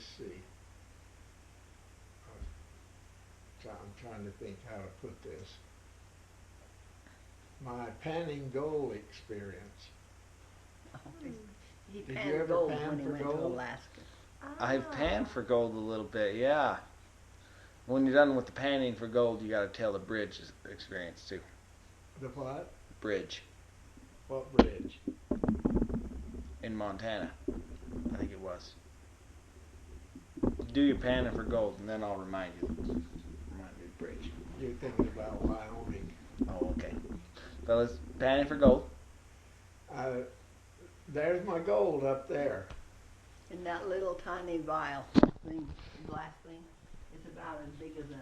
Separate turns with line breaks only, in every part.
let's see. I'm trying to think how to put this. My panning gold experience.
He
Did you
panned
ever
gold
pan
when he
for
went to
gold?
Alaska.
I've panned for gold a little bit, yeah. When you're done with the panning for gold, you got to tell the bridge experience too.
The what?
Bridge
What bridge?
in Montana, I think it was. Do your panning for gold, and then I'll remind you. Remind me of the bridge.
You're thinking about Wyoming.
Oh, okay. Fellas, panning for gold.
There's my gold up there.
In that little tiny vial thing, glass thing, it's about as big as a...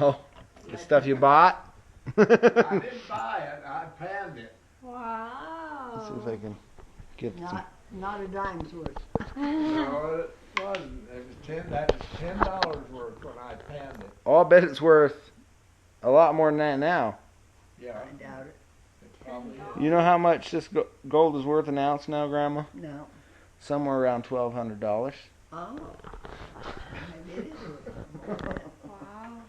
Oh, the stuff you bought?
I didn't buy it. I panned it.
Wow.
Let's see if I can get some.
Not a dime's worth.
No, it wasn't. It was that was $10 worth when I panned it.
Oh, I bet it's worth a lot more than that now.
Yeah.
I doubt it.
It probably is.
You know how much this gold is worth an ounce now, Grandma?
No.
Somewhere around $1,200.
Oh. Maybe it is worth more.
Wow.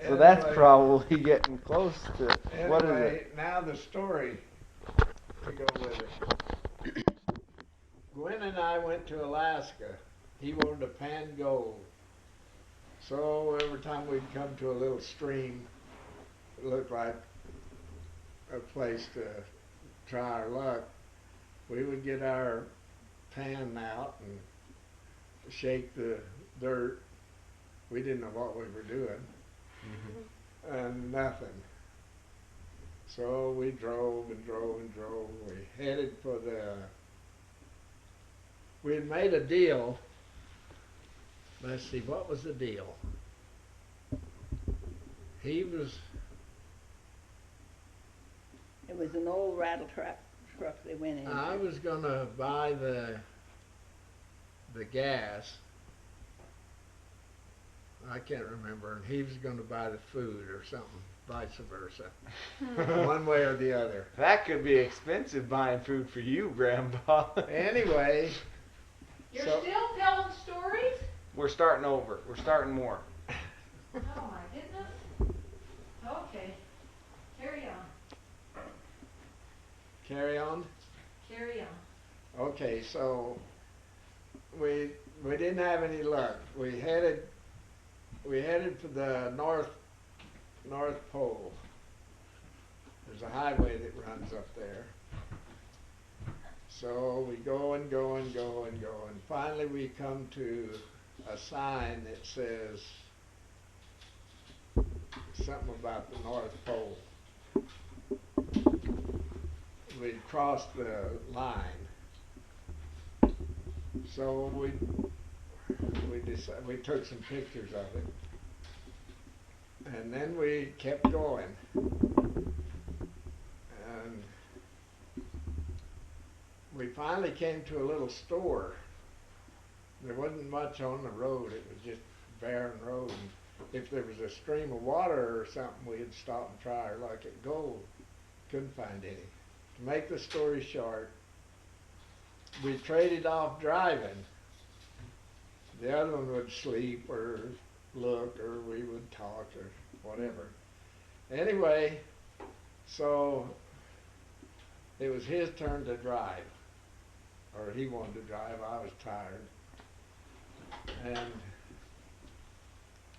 So that's probably getting close to, what is
Anyway,
it?
now the story to go with it. Gwen and I went to Alaska. He wanted to pan gold. So every time we'd come to a little stream, it looked like a place to try our luck, we would get our pan out and shake the dirt. We didn't know what we were doing. And nothing. So we drove and drove and drove. We headed for we had made a deal. Let's see, what was the deal?
It was an old rattle truck they went in.
I was gonna buy the gas. I can't remember, and he was gonna buy the food or something, vice versa. One way or the other.
That could be expensive buying food for you, Grandpa.
Anyway.
You're still telling stories?
We're starting over. We're starting more.
Oh my goodness. Okay. Carry on.
Carry on?
Carry on.
Okay, so we didn't have any luck. We headed for the North Pole. There's a highway that runs up there. So we go and go and go and go, and finally we come to a sign that says something about the North Pole. We crossed the line. So we took some pictures of it, and then we kept going, and we finally came to a little store. There wasn't much on the road. It was just barren road. And if there was a stream of water or something, we'd stop and try our luck at gold. Couldn't find any. To make the story short, we traded off driving. The other one would sleep or look, or we would talk or whatever. Anyway, so it was his turn to drive, or he wanted to drive. I was tired. And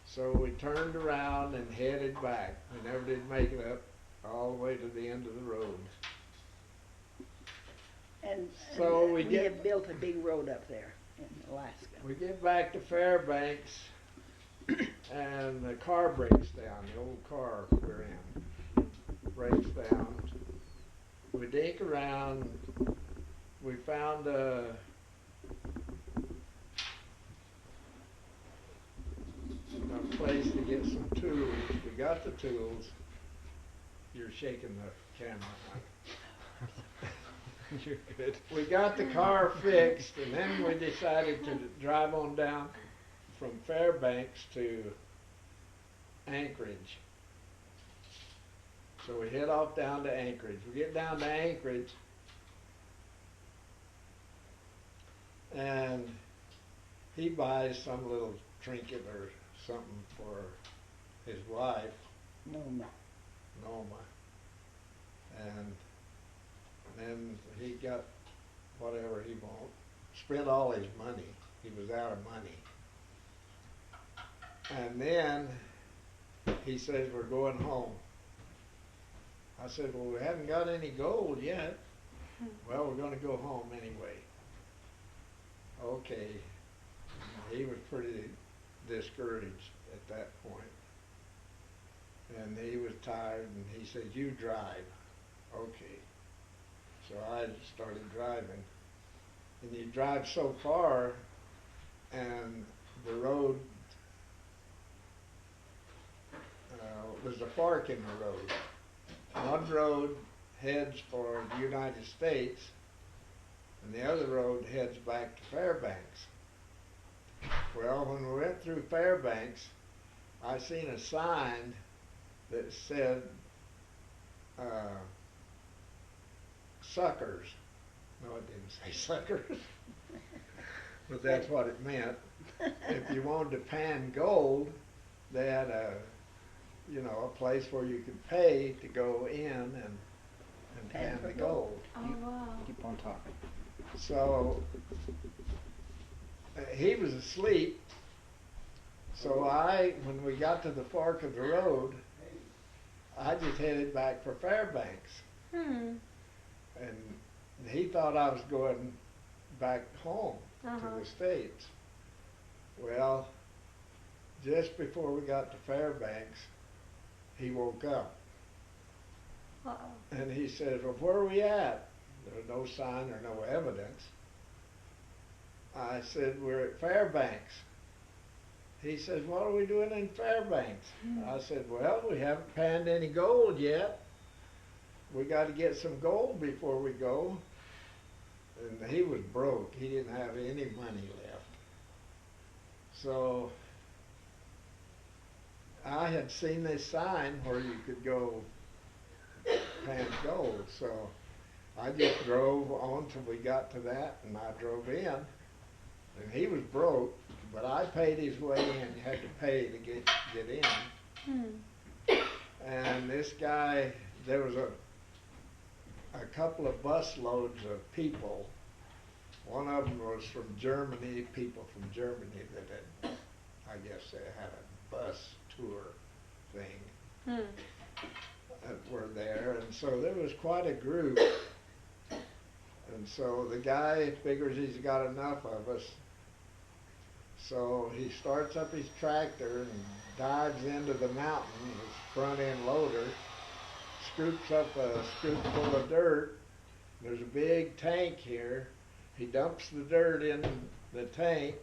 so we turned around and headed back. We never did make it up all the way to the end of the road.
And
So
we have built a big road up there in Alaska.
We get back to Fairbanks, and the car breaks down. The old car we're in breaks down. We dig around. We found a place to get some tools. We got the tools. You're shaking the camera.
You're good.
We got the car fixed, and then we decided to drive on down from Fairbanks to Anchorage. So we head off down to Anchorage. We get down to Anchorage, and he buys some little trinket or something for his wife,
Norma.
Norma, and then he got whatever he wanted, spent all his money. He was out of money. And then he says, we're going home. I said, well, we haven't got any gold yet. Well, we're going to go home anyway. Okay. He was pretty discouraged at that point. And he was tired, and he said, you drive. Okay. So I started driving. And you drive so far, and the road, there's a fork in the road. One road heads for the United States, and the other road heads back to Fairbanks. Well, when we went through Fairbanks, I seen a sign that said, suckers. No, it didn't say suckers, but that's what it meant. If you wanted to pan gold, they had a place where you could pay to go in and pan the gold.
Oh, wow.
Keep on talking.
So he was asleep. So when we got to the fork of the road, I just headed back for Fairbanks. And he thought I was going back home to the States. Well, just before we got to Fairbanks, he woke up. And he said, well, where are we at? There was no sign or no evidence. I said, we're at Fairbanks. He says, what are we doing in Fairbanks? I said, well, we haven't panned any gold yet. We got to get some gold before we go. And he was broke. He didn't have any money left. So I had seen this sign where you could go pan gold. So I just drove on till we got to that, and I drove in. And he was broke, but I paid his way in. You had to pay to get in. And this guy, there was a couple of bus loads of people. One of them was from Germany, people from Germany that had, I guess they had a bus tour thing that were there. And so there was quite a group. And so the guy figures he's got enough of us. So he starts up his tractor and dives into the mountain, his front end loader, scoops up a scoop full of dirt. There's a big tank here. He dumps the dirt in the tank,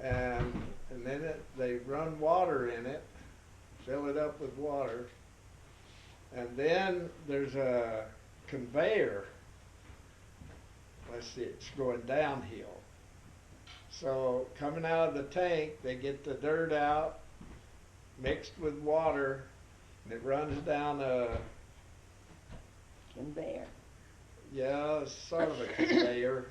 and then they run water in it, fill it up with water, and then there's a conveyor. Let's see, it's going downhill. So coming out of the tank, they get the dirt out, mixed with water, and it runs down a
Conveyor.
yeah, sort of a conveyor,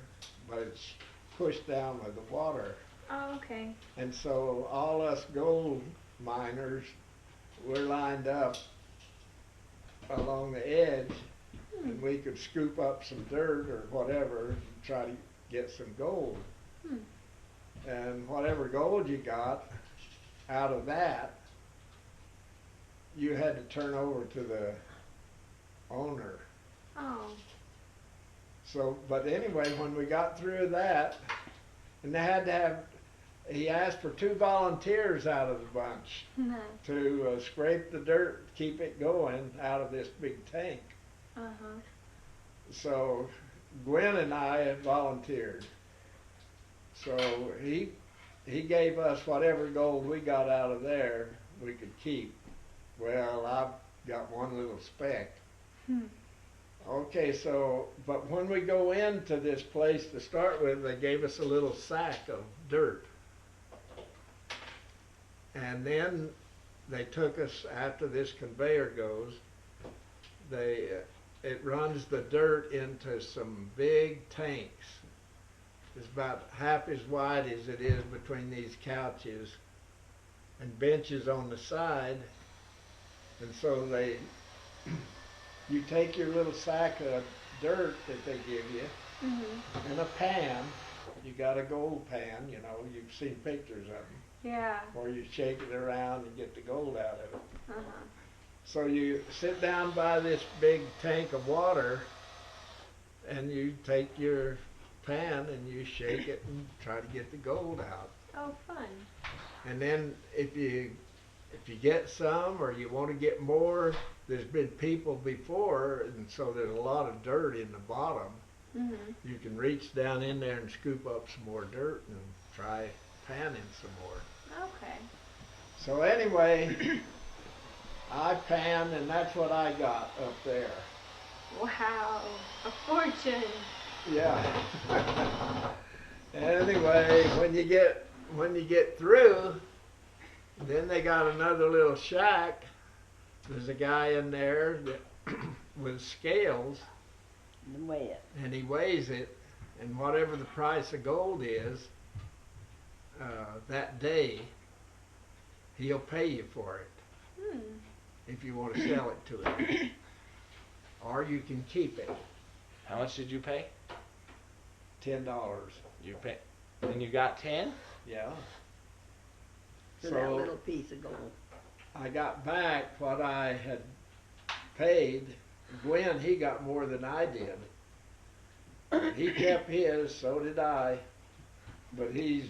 but it's pushed down with the water.
Oh, okay.
And so all us gold miners, we're lined up along the edge, and we could scoop up some dirt or whatever and try to get some gold. And whatever gold you got out of that, you had to turn over to the owner.
Oh.
So, but anyway, when we got through that, and they had to have, he asked for 2 volunteers out of the bunch to scrape the dirt, keep it going out of this big tank. So Gwen and I had volunteered. So he gave us whatever gold we got out of there we could keep. Well, I've got one little speck. Okay, so, but when we go into this place to start with, they gave us a little sack of dirt. And then they took us, after this conveyor goes, it runs the dirt into some big tanks. is about half as wide as it is between these couches, and benches on the side. And so you take your little sack of dirt that they give you,
Mhm.
and a pan. You got a gold pan, you know, you've seen pictures of them,
Yeah.
where you shake it around and get the gold out of it.
Uh-huh.
So you sit down by this big tank of water, and you take your pan and you shake it and try to get the gold out.
Oh, fun.
And then if you get some or you want to get more, there's been people before, and so there's a lot of dirt in the bottom.
Mhm.
You can reach down in there and scoop up some more dirt and try panning some more.
Okay.
So anyway, I panned, and that's what I got up there.
Wow. A fortune.
Yeah. Anyway, when you get through, then they got another little shack. There's a guy in there that with scales,
And weigh it.
and he weighs it, and whatever the price of gold is that day, he'll pay you for it
Hmm.
if you want to sell it to him, or you can keep it.
How much did you pay?
$10.
You pay, and you got 10?
Yeah.
For that little piece of gold.
I got back what I had paid. Gwen, he got more than I did. He kept his, so did I. But he's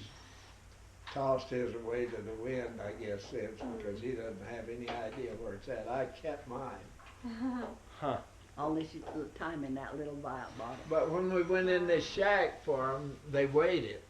tossed his away to the wind, I guess, since, because he doesn't have any idea where it's at. I kept mine.
Huh.
All this time in that little vial bottle.
But when we went in this shack for them, they weighed it.